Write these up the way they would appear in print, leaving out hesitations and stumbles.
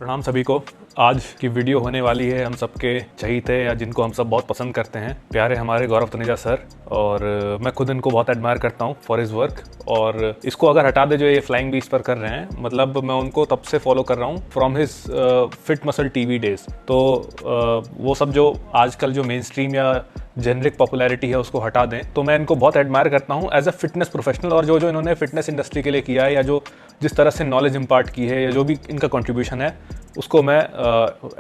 प्रणाम सभी को। आज की वीडियो होने वाली है हम सबके चहीते या जिनको हम सब बहुत पसंद करते हैं, प्यारे हमारे गौरव तनेजा सर। और मैं खुद इनको बहुत एडमायर करता हूँ फॉर हिज वर्क। और इसको अगर हटा दे जो ये फ्लाइंग बीच पर कर रहे हैं, मतलब मैं उनको तब से फॉलो कर रहा हूँ from his fit muscle TV days. तो वो सब जो आजकल जो मेन स्ट्रीम या जेनरिक पॉपुलैरिटी है उसको हटा दें, तो मैं इनको बहुत एडमायर करता हूँ एज अ फिटनेस प्रोफेशनल। और जो जो इन्होंने फिटनेस इंडस्ट्री के लिए किया है या जो जिस तरह से नॉलेज इम्पार्ट की है या जो भी इनका कंट्रीब्यूशन है उसको मैं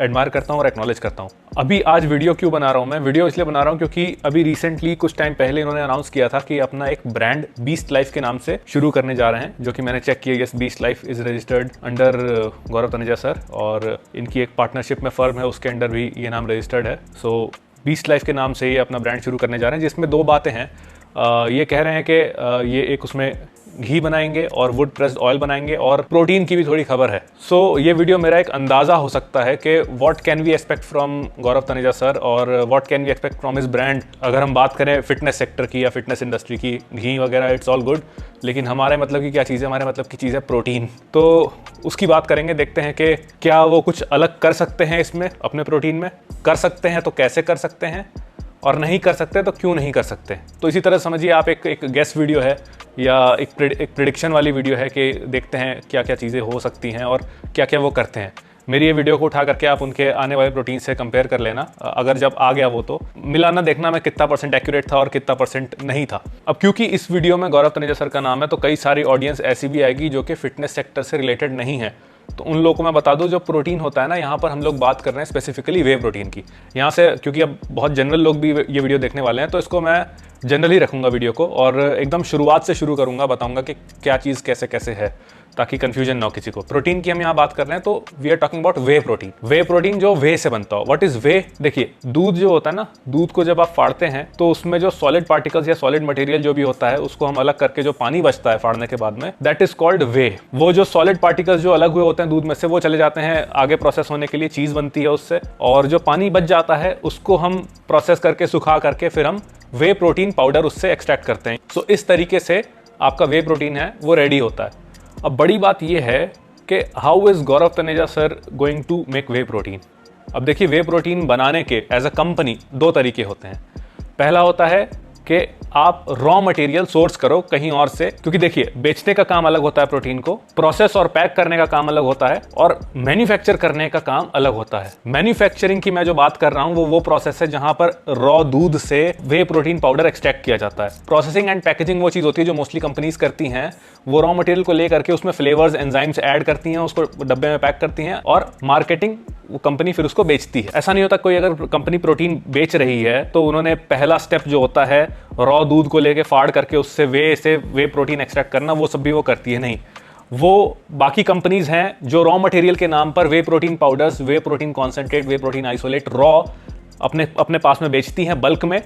एडमायर करता हूँ और एक्नॉलेज करता हूँ। अभी आज वीडियो क्यों बना रहा हूँ मैं? वीडियो इसलिए बना रहा हूँ क्योंकि अभी रिसेंटली कुछ टाइम पहले इन्होंने अनाउंस किया था कि अपना एक ब्रांड बीस्ट लाइफ के नाम से शुरू करने जा रहे हैं, जो कि मैंने चेक किया। Yes, beast life is registered under Gaurav Taneja sir और इनकी एक पार्टनरशिप में फर्म है, उसके अंडर भी ये नाम रजिस्टर्ड है। सो बीस्ट लाइफ के नाम से ये अपना ब्रांड शुरू करने जा रहे हैं, जिसमें दो बातें हैं। ये कह रहे हैं कि ये एक उसमें घी बनाएंगे और वुड प्रेस्ड ऑयल बनाएंगे और प्रोटीन की भी थोड़ी खबर है। सो ये वीडियो मेरा एक अंदाज़ा हो सकता है कि what can we expect from Gaurav Taneja sir और what can we expect from his brand. अगर हम बात करें फिटनेस सेक्टर की या फिटनेस इंडस्ट्री की, घी वगैरह इट्स ऑल गुड, लेकिन हमारे मतलब की क्या चीज़ है? हमारे मतलब की चीज़ है प्रोटीन। तो उसकी बात करेंगे, देखते हैं कि क्या वो कुछ अलग कर सकते हैं इसमें अपने प्रोटीन में। कर सकते हैं तो कैसे कर सकते हैं, और नहीं कर सकते तो क्यों नहीं कर सकते। तो इसी तरह समझिए आप एक गेस्ट वीडियो है या एक प्रिडिक्शन वाली वीडियो है कि देखते हैं क्या क्या चीज़ें हो सकती हैं और क्या क्या वो करते हैं। मेरी ये वीडियो को उठा करके आप उनके आने वाले प्रोटीन से कंपेयर कर लेना, अगर जब आ गया वो तो मिलाना, देखना मैं कितना % एक्यूरेट था और कितना % नहीं था। अब क्योंकि इस वीडियो में गौरव तनेजा सर का नाम है, तो कई सारी ऑडियंस ऐसी भी आएगी जो कि फिटनेस सेक्टर से रिलेटेड नहीं है। तो उन लोगों को मैं बता दूं, जो प्रोटीन होता है ना, यहाँ पर हम लोग बात कर रहे हैं स्पेसिफिकली वे प्रोटीन की। यहाँ से क्योंकि अब बहुत जनरल लोग भी ये वीडियो देखने वाले हैं, तो इसको मैं जनरली रखूंगा वीडियो को और एकदम शुरुआत से शुरू करूंगा, बताऊंगा कि क्या चीज़ कैसे कैसे है, ताकि कंफ्यूजन ना हो किसी को। प्रोटीन की हम यहाँ बात कर रहे हैं, तो we are talking about whey protein. Whey protein जो वे से बनता हो। What is whey? देखिए, दूध जो होता है ना, दूध को जब आप फाड़ते हैं तो उसमें जो सॉलिड पार्टिकल्स या सॉलिड मटेरियल जो भी होता है उसको हम अलग करके जो पानी बचता है फाड़ने के बाद में, दैट इज कॉल्ड वे। वो जो सॉलिड पार्टिकल्स जो अलग हुए होते हैं दूध में से, वो चले जाते हैं आगे प्रोसेस होने के लिए, चीज बनती है उससे, और जो पानी बच जाता है उसको हम प्रोसेस करके सुखा करके फिर हम वे प्रोटीन पाउडर उससे एक्सट्रैक्ट करते हैं। सो इस तरीके से आपका वे प्रोटीन है वो रेडी होता है। अब बड़ी बात यह है कि how is Gaurav Taneja sir going to make whey protein. अब देखिए, वे प्रोटीन बनाने के एज अ कंपनी दो तरीके होते हैं। पहला होता है कि आप रॉ मटेरियल सोर्स करो कहीं और से, क्योंकि देखिए, बेचने का काम अलग होता है प्रोटीन को, प्रोसेस और पैक करने का काम अलग होता है, और मैन्युफैक्चर करने का काम अलग होता है। मैन्युफैक्चरिंग की मैं जो बात कर रहा हूं वो प्रोसेस है जहां पर रॉ दूध से वे प्रोटीन पाउडर एक्सट्रैक्ट किया जाता है। प्रोसेसिंग एंड पैकेजिंग वो चीज होती है जो मोस्टली कंपनीज करती हैं। वो रॉ मटेरियल को लेकर के उसमें फ्लेवर्स, एंजाइम्स ऐड करती हैं, उसको डब्बे में पैक करती हैं, और मार्केटिंग वो कंपनी फिर उसको बेचती है। ऐसा नहीं होता कोई अगर कंपनी प्रोटीन बेच रही है तो उन्होंने पहला स्टेप जो होता है रॉ दूध को लेके फाड़ करके उससे वे प्रोटीन एक्सट्रैक्ट करना, वो सब भी वो करती है नहीं। वो बाकी कंपनीज हैं जो रॉ मटेरियल के नाम पर वे प्रोटीन पाउडर्स, वे प्रोटीन कॉन्सेंट्रेट, वे प्रोटीन आइसोलेट रॉ अपने पास में बेचती हैं बल्क में,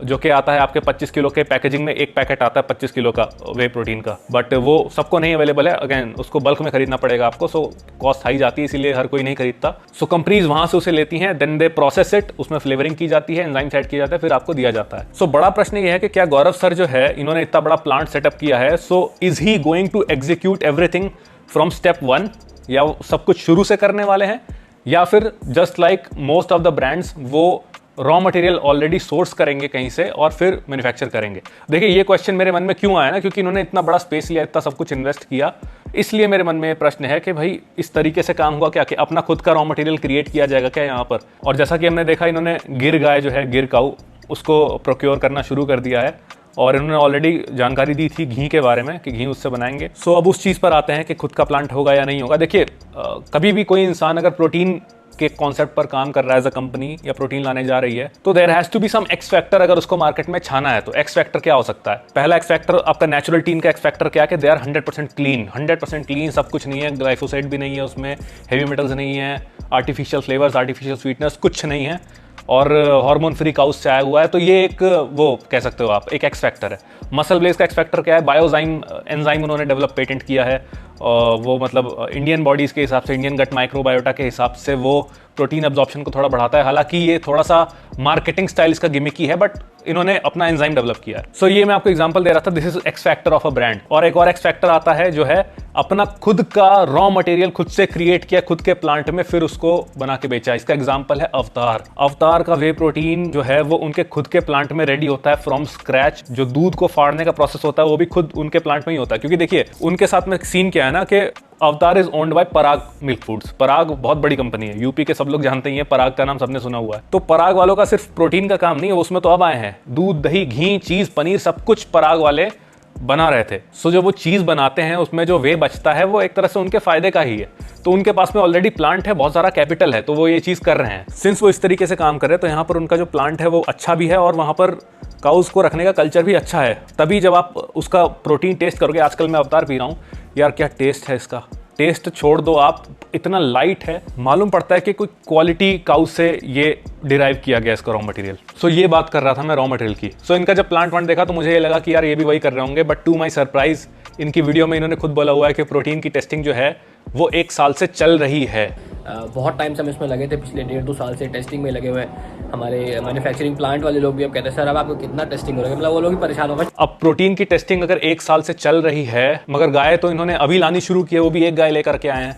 जो कि आता है आपके 25 किलो के पैकेजिंग में। एक पैकेट आता है 25 किलो का वे प्रोटीन का, बट वो सबको नहीं अवेलेबल है। अगेन उसको बल्क में खरीदना पड़ेगा आपको, सो कॉस्ट हाई जाती है, इसीलिए हर कोई नहीं खरीदता। सो कंपनीज वहां से उसे लेती हैं, देन दे प्रोसेस इट, उसमें फ्लेवरिंग की जाती है, एंजाइम ऐड किया जाता है, फिर आपको दिया जाता है। सो बड़ा प्रश्न ये है कि क्या गौरव सर जो है, इन्होंने इतना बड़ा प्लांट सेटअप किया है, so is he going to execute everything from step 1, या सब कुछ शुरू से करने वाले हैं, या फिर just like most of the brands वो रॉ मटेरियल ऑलरेडी सोर्स करेंगे कहीं से और फिर मैन्युफैक्चर करेंगे। देखिए, ये क्वेश्चन मेरे मन में क्यों आया ना, क्योंकि इन्होंने इतना बड़ा स्पेस लिया, इतना सब कुछ इन्वेस्ट किया, इसलिए मेरे मन में ये प्रश्न है कि भाई इस तरीके से काम हुआ क्या कि अपना खुद का रॉ मटेरियल क्रिएट किया जाएगा क्या यहाँ पर। और जैसा कि हमने देखा, इन्होंने गिर गाय जो है, गिर काऊ, उसको प्रोक्योर करना शुरू कर दिया है, और इन्होंने ऑलरेडी जानकारी दी थी घी के बारे में कि घी उससे बनाएंगे। सो अब उस चीज़ पर आते हैं कि खुद का प्लांट होगा या नहीं होगा। देखिए, कभी भी कोई इंसान अगर प्रोटीन के कॉन्सेप्ट पर काम कर रहा है एज अ कंपनी, या प्रोटीन लाने जा रही है, तो there has to be some X factor. अगर उसको मार्केट में छाना है तो एक्स फैक्टर क्या हो सकता है? पहला एक्स फैक्टर आपका नेचुरल टीन का एक्स फैक्टर क्या है कि दे आर 100% क्लीन। 100% क्लीन सब कुछ नहीं है, ग्लाइफोसेट भी नहीं है उसमें, हेवी मेटल्स नहीं है, आर्टिफिशियल फ्लेवर्स, आर्टिफिशियल स्वीटनेस कुछ नहीं है, और हार्मोन फ्री काउस से आया हुआ है। तो ये एक वो कह सकते हो आप, एक एक्स फैक्टर है। मसल ब्लेज का एक्स फैक्टर क्या है? बायोजाइम एंजाइम उन्होंने डेवलप पेटेंट किया है, वो मतलब इंडियन बॉडीज़ के हिसाब से, इंडियन गट माइक्रोबायोटा के हिसाब से वो प्रोटीन एब्जॉर्प्शन को थोड़ा बढ़ाता है। हालांकि ये थोड़ा सा मार्केटिंग स्टाइल इसका गिमिकी है, बट इन्होंने अपना एंजाइम डेवलप किया है। सो ये मैं आपको एग्जांपल दे रहा था, this is x factor of a brand. और एक और एक्स फैक्टर आता है जो है अपना खुद का रॉ मटेरियल खुद से क्रिएट किया खुद के प्लांट में, फिर उसको बना के बेचा। इसका एग्जांपल है अवतार। अवतार का वे प्रोटीन जो है वो उनके खुद के प्लांट में रेडी होता है फ्रॉम स्क्रैच। जो दूध को फाड़ने का प्रोसेस होता है वो भी खुद उनके प्लांट में ही होता है, क्योंकि देखिए उनके साथ में सीन क्या है ना कि Avatar is owned by Parag milk foods. Parag बहुत बड़ी कंपनी है, यूपी के सब लोग जानते ही हैं, पराग का नाम सबने सुना हुआ है। तो पराग वालों का सिर्फ प्रोटीन का काम नहीं है, उसमें तो अब आए हैं दूध, दही, घी, चीज, पनीर, सब कुछ पराग वाले बना रहे थे। सो जो वो चीज बनाते हैं उसमें जो वे बचता है वो एक तरह से उनके फायदे का ही है। तो उनके पास में ऑलरेडी प्लांट है, बहुत सारा कैपिटल है, तो वो ये चीज कर रहे हैं। सिंस वो इस तरीके से काम कर रहे हैं तो यहाँ पर उनका जो प्लांट है वो अच्छा भी है और वहां पर काउस को रखने का कल्चर भी अच्छा है। तभी जब आप उसका प्रोटीन टेस्ट करोगे, आजकल मैं अवतार पी रहा हूँ यार, क्या टेस्ट है इसका। टेस्ट छोड़ दो आप, इतना लाइट है, मालूम पड़ता है कि कोई क्वालिटी काउ से ये डिराइव किया गया इसका रॉ मटेरियल। सो ये बात कर रहा था मैं रॉ मटेरियल की। सो इनका जब प्लांट वांट देखा तो मुझे ये लगा कि यार ये भी वही कर रहे होंगे, बट टू माय सरप्राइज इनकी वीडियो में इन्होंने खुद बोला हुआ है कि प्रोटीन की टेस्टिंग जो है वो 1 साल से चल रही है। बहुत टाइम से हम इसमें लगे थे, पिछले 1.5-2 साल से टेस्टिंग में लगे हुए हैं। हमारे मैन्युफैक्चरिंग प्लांट वाले लोग भी अब कहते हैं सर अब आपको कितना टेस्टिंग हो रहा है, मतलब वो लोग भी परेशान हो गए। अब प्रोटीन की टेस्टिंग अगर 1 साल से चल रही है, मगर गाय तो इन्होंने अभी लानी शुरू की है, वो भी एक गाय लेकर के आए हैं,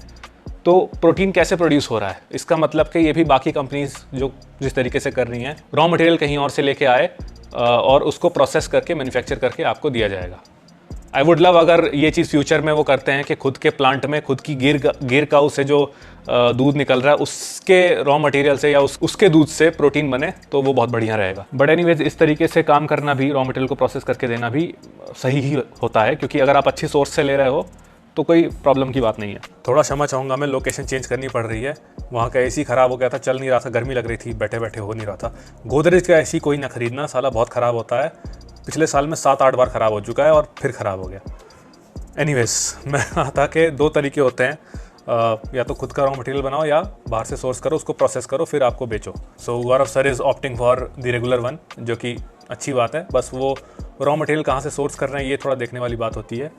तो प्रोटीन कैसे प्रोड्यूस हो रहा है? इसका मतलब कि ये भी बाकी कंपनीज जो जिस तरीके से कर रही हैं, रॉ मटेरियल कहीं और से लेके आए और उसको प्रोसेस करके मैन्युफैक्चर करके आपको दिया जाएगा। आई वुड लव अगर ये चीज़ फ्यूचर में वो करते हैं कि खुद के प्लांट में खुद की गिर काऊ से जो दूध निकल रहा है उसके रॉ मटेरियल से या उसके दूध से प्रोटीन बने, तो वो बहुत बढ़िया रहेगा। बट एनीवेज इस तरीके से काम करना भी, रॉ मटेरियल को प्रोसेस करके देना भी सही ही होता है, क्योंकि अगर आप अच्छी सोर्स से ले रहे हो तो कोई प्रॉब्लम की बात नहीं है। थोड़ा क्षमा चाहूँगा मैं, लोकेशन चेंज करनी पड़ रही है। वहाँ का एसी ख़राब हो गया था, चल नहीं रहा था, गर्मी लग रही थी, बैठे बैठे हो नहीं रहा था। गोदरेज का एसी कोई ना खरीदना, साला बहुत ख़राब होता है। पिछले साल में 7-8 बार ख़राब हो चुका है और फिर ख़राब हो गया। एनीवेज मैं कहा था कि 2 तरीके होते हैं, या तो खुद का रॉ मटेरियल बनाओ या बाहर से सोर्स करो, उसको प्रोसेस करो, फिर आपको बेचो। So Gaurav sir is opting for the regular one, जो कि अच्छी बात है। बस वो रॉ मटेरियल कहाँ से सोर्स कर रहे हैं ये थोड़ा देखने वाली बात होती है।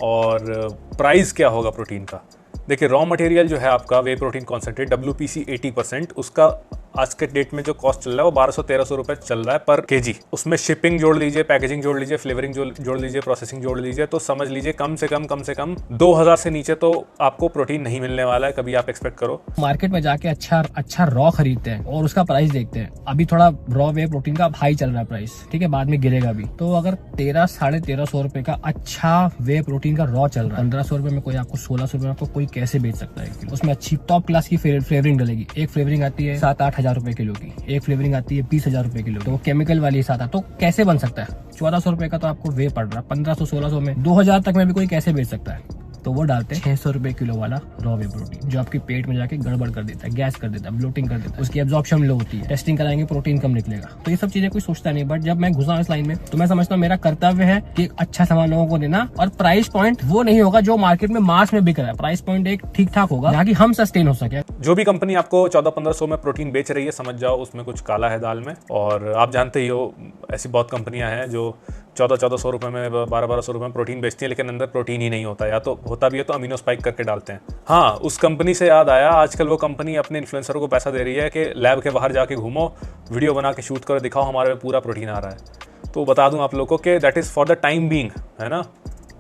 और प्राइस क्या होगा प्रोटीन का? देखिए रॉ मटेरियल जो है आपका वे प्रोटीन कॉन्सेंट्रेट WPC 80%, उसका आज के डेट में जो कॉस्ट चल रहा है वो 1200-1300 रुपये चल रहा है पर केजी। उसमें शिपिंग जोड़ लीजिए, पैकेजिंग जोड़ लीजिए, फ्लेवरिंग जोड़ लीजिए, प्रोसेसिंग जोड़ लीजिए, तो समझ लीजिए कम से कम 2000 से नीचे तो आपको प्रोटीन नहीं मिलने वाला है, कभी आप एक्सपेक्ट करो। मार्केट में जाके अच्छा रॉ खरीदते हैं और उसका प्राइस देखते हैं। अभी थोड़ा रॉ वे प्रोटीन का हाई चल रहा है प्राइस, ठीक है, बाद में गिरेगा भी। तो अगर 1300-1350 रुपए का अच्छा वे प्रोटीन का रॉ चल रहा है, 1500 रुपए में कोई आपको 1600 रुपए में आपको कोई कैसे बेच सकता है? उसमें अच्छी टॉप क्लास की फ्लेवरिंग डलेगी। एक फ्लेवरिंग आती है 7-8 हजार रुपए किलो की, एक फ्लेवरिंग आती है 20,000 रुपए किलो, तो वो केमिकल वाली साथ, तो कैसे बन सकता है? 1400 रुपए का तो आपको वे पड़ रहा है, 1500-1600 में 2000 तक में भी कोई कैसे बेच सकता है? तो वो डालते हैं 600 रुपए किलो वाला रॉ वे प्रोटीन, जो आपके पेट में जाके गड़बड़ कर देता है, गैस कर देता है, ब्लोटिंग कर देता है, उसकी एब्जॉर्प्शन लो होती है, टेस्टिंग कराएंगे प्रोटीन कम निकलेगा। तो ये सब चीजें कोई सोचता नहीं, बट जब मैं घुसा इस लाइन में तो मैं समझता हूँ मेरा कर्तव्य है कि एक अच्छा सामान लोगों को देना, और प्राइस पॉइंट वो नहीं होगा जो मार्केट में मास में बिक रहा है। प्राइस पॉइंट एक ठीक ठाक होगा ताकि हम सस्टेन हो सके। जो भी कंपनी आपको 1400-1500 में प्रोटीन बेच रही है, समझ जाओ उसमें कुछ काला है दाल में। और आप जानते ही हो ऐसी बहुत कंपनियां हैं जो 1400 रुपये में, 1200 रुपये में प्रोटीन बेचती है, लेकिन अंदर प्रोटीन ही नहीं होता, या तो होता भी है तो अमीनो स्पाइक करके डालते हैं। हाँ, उस कंपनी से याद आया, आजकल वो कंपनी अपने इन्फ्लुएंसरों को पैसा दे रही है कि लैब के बाहर जाके घूमो, वीडियो बना के शूट करो, दिखाओ हमारे में पूरा प्रोटीन आ रहा है। तो बता दूं आप लोगों को कि that is for the time being, है ना।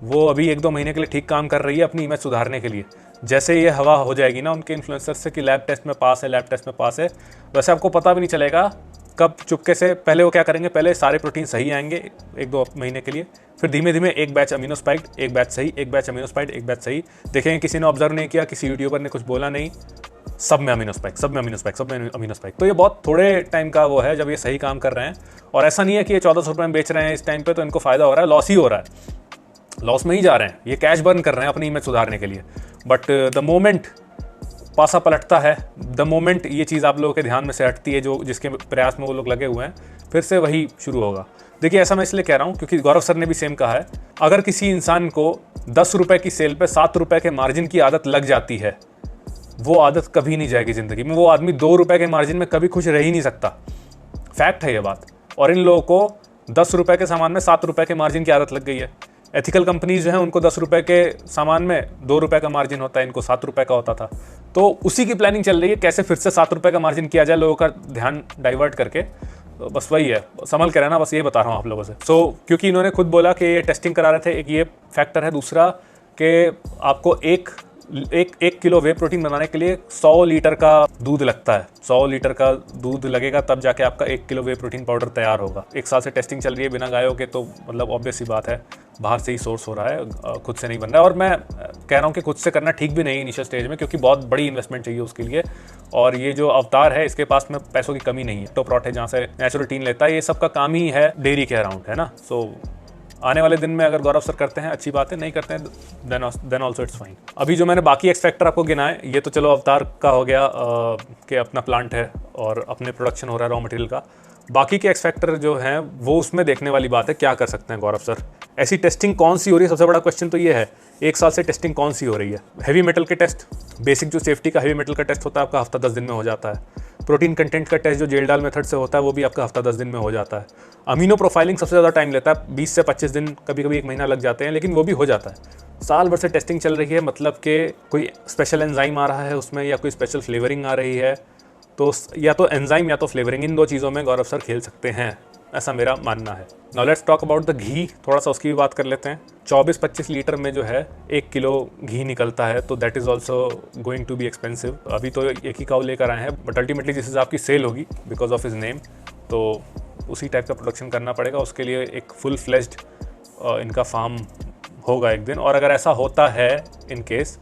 वो अभी 1-2 महीने के लिए ठीक काम कर रही है अपनी इमेज सुधारने के लिए। जैसे ये हवा हो जाएगी ना उनके इन्फ्लुएंसर से कि लैब टेस्ट में पास है, वैसे आपको पता भी नहीं चलेगा कब चुपके से। पहले वो क्या करेंगे, पहले सारे प्रोटीन सही आएंगे 1-2 महीने के लिए, फिर धीमे धीमे एक बैच अमीनो स्पाइक्ड, एक बैच सही, एक बैच अमीनो स्पाइक्ड, एक बैच सही। देखेंगे किसी ने ऑब्जर्व नहीं किया, किसी यूट्यूबर ने कुछ बोला नहीं, सब में अमीनो स्पाइक, सब में अमीनो स्पाइक, सब में अमीनो स्पाइक। तो ये बहुत थोड़े टाइम का वो है जब ये सही काम कर रहे हैं। और ऐसा नहीं है कि ये 1400 रुपये में बेच रहे हैं इस टाइम पे तो इनको फायदा हो रहा है, लॉस ही हो रहा है, लॉस में ही जा रहे हैं। ये कैश बर्न कर रहे हैं अपनी इमेज सुधारने के लिए। बट द मोमेंट पासा पलटता है, द मोमेंट ये चीज़ आप लोगों के ध्यान में से हटती है, जो जिसके प्रयास में वो लोग लगे हुए हैं, फिर से वही शुरू होगा। देखिए ऐसा मैं इसलिए कह रहा हूँ क्योंकि गौरव सर ने भी सेम कहा है, अगर किसी इंसान को 10 रुपये की सेल पे 7 रुपये के मार्जिन की आदत लग जाती है, वो आदत कभी नहीं जाएगी ज़िंदगी में। वो आदमी 2 रुपये के मार्जिन में कभी खुश रह ही नहीं सकता। फैक्ट है ये बात। और इन लोगों को 10 रुपये के सामान में 7 रुपये के मार्जिन की आदत लग गई है। एथिकल कंपनीज जो हैं उनको 10 रुपए के सामान में 2 रुपए का मार्जिन होता है, इनको 7 रुपए का होता था। तो उसी की प्लानिंग चल रही है, कैसे फिर से 7 रुपए का मार्जिन किया जाए, लोगों का ध्यान डाइवर्ट करके। तो बस वही है, संभल के रहना, बस ये बता रहा हूँ आप लोगों से। क्योंकि इन्होंने खुद बोला कि ये टेस्टिंग करा रहे थे, एक ये फैक्टर है। दूसरा कि आपको एक किलो वे प्रोटीन बनाने के लिए 100 लीटर का दूध लगता है। 100 लीटर का दूध लगेगा तब जाके आपका 1 किलो वे प्रोटीन पाउडर तैयार होगा। 1 साल से टेस्टिंग चल रही है बिना गायों के, तो मतलब ऑब्वियस सी बात है बाहर से ही सोर्स हो रहा है, खुद से नहीं बन रहा है। और मैं कह रहा हूँ कि खुद से करना ठीक भी नहीं इनिशियल स्टेज में, क्योंकि बहुत बड़ी इन्वेस्टमेंट चाहिए उसके लिए। और ये जो अवतार है इसके पास में पैसों की कमी नहीं है। टॉप है जहाँ से नेचुरल टीन लेता है, ये सब का काम ही है डेयरी के अराउंड, है ना। सो आने वाले दिन में अगर गौरव सर करते हैं अच्छी बात है, नहीं करते हैं देन ऑल्सो इट्स फाइन। अभी जो मैंने बाकी एक्स फैक्टर आपको गिनाए, ये तो चलो अवतार का हो गया कि अपना प्लांट है और अपने प्रोडक्शन हो रहा है रॉ मटेरियल का। बाकी के एक्स फैक्टर जो हैं वो उसमें देखने वाली बात है, क्या कर सकते हैं गौरव सर। ऐसी टेस्टिंग कौन सी हो रही है, सबसे बड़ा क्वेश्चन तो ये है, 1 साल से टेस्टिंग कौन सी हो रही है। हैवी मेटल के टेस्ट, बेसिक जो सेफ्टी का हैवी मेटल का टेस्ट होता है आपका हफ्ता 10 दिन में हो जाता है। प्रोटीन कंटेंट का टेस्ट जो जेल डाल मेथड से होता है वो भी आपका हफ्ता 10 दिन में हो जाता है। अमीनो प्रोफाइलिंग सबसे ज़्यादा टाइम लेता है, 20 से 25 दिन, कभी कभी 1 महीना लग जाते हैं, लेकिन वो भी हो जाता है। साल भर से टेस्टिंग चल रही है, मतलब कि कोई स्पेशल एंजाइम आ रहा है उसमें या कोई स्पेशल फ्लेवरिंग आ रही है, तो या तो एंजाइम या तो फ्लेवरिंग, इन 2 चीज़ों में गौरव सर खेल सकते हैं, ऐसा मेरा मानना है। Now let's talk about the ghee, थोड़ा सा उसकी भी बात कर लेते हैं। 24-25 लीटर में जो है 1 किलो घी निकलता है, तो that is also going to be expensive. अभी तो एक ही काऊ लेकर आए हैं, बट अल्टीमेटली जिस हिसाब की सेल होगी बिकॉज ऑफ हिज नेम, तो उसी टाइप का प्रोडक्शन करना पड़ेगा। उसके लिए एक फुल फ्लेज्ड इनका फार्म होगा एक दिन। और अगर ऐसा होता है इन केस,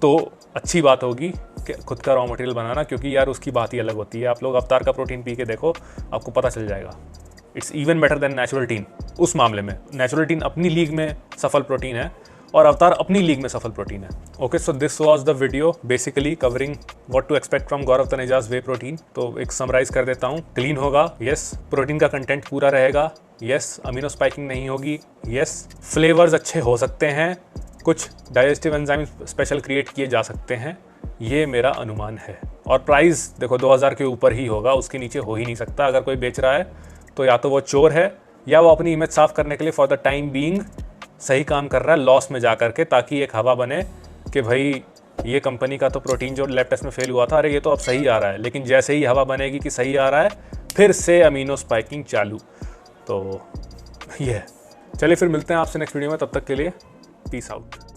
तो अच्छी बात होगी कि खुद का रॉ मटेरियल बनाना, क्योंकि यार उसकी बात ही अलग होती है। आप लोग अवतार का प्रोटीन पी के देखो, आपको पता चल जाएगा, it's even better than natural tin. उस मामले में नेचुरल टीन अपनी लीग में सफल प्रोटीन है और अवतार अपनी लीग में सफल प्रोटीन है। Okay, so this was the video basically covering what to expect from Gaurav Taneja's whey protein. तो एक समराइज कर देता हूँ, क्लीन होगा, यस, प्रोटीन का कंटेंट पूरा रहेगा, यस, अमीनो स्पाइकिंग नहीं होगी, यस, फ्लेवर्स अच्छे हो सकते हैं, कुछ डाइजेस्टिव एंजाइम स्पेशल क्रिएट किए जा सकते हैं, ये मेरा अनुमान है। और प्राइस देखो 2000 के ऊपर ही होगा, उसके नीचे हो ही नहीं सकता। अगर कोई बेच रहा है तो या तो वो चोर है या वो अपनी इमेज साफ करने के लिए फॉर द टाइम बीइंग सही काम कर रहा है लॉस में जा करके, ताकि एक हवा बने कि भाई ये कंपनी का तो प्रोटीन जो लैब टेस्ट में फेल हुआ था, अरे ये तो अब सही आ रहा है। लेकिन जैसे ही हवा बनेगी कि सही आ रहा है, फिर से अमीनो स्पाइकिंग चालू। तो ये चलिए फिर मिलते हैं आपसे नेक्स्ट वीडियो में, तब तक के लिए पीस आउट।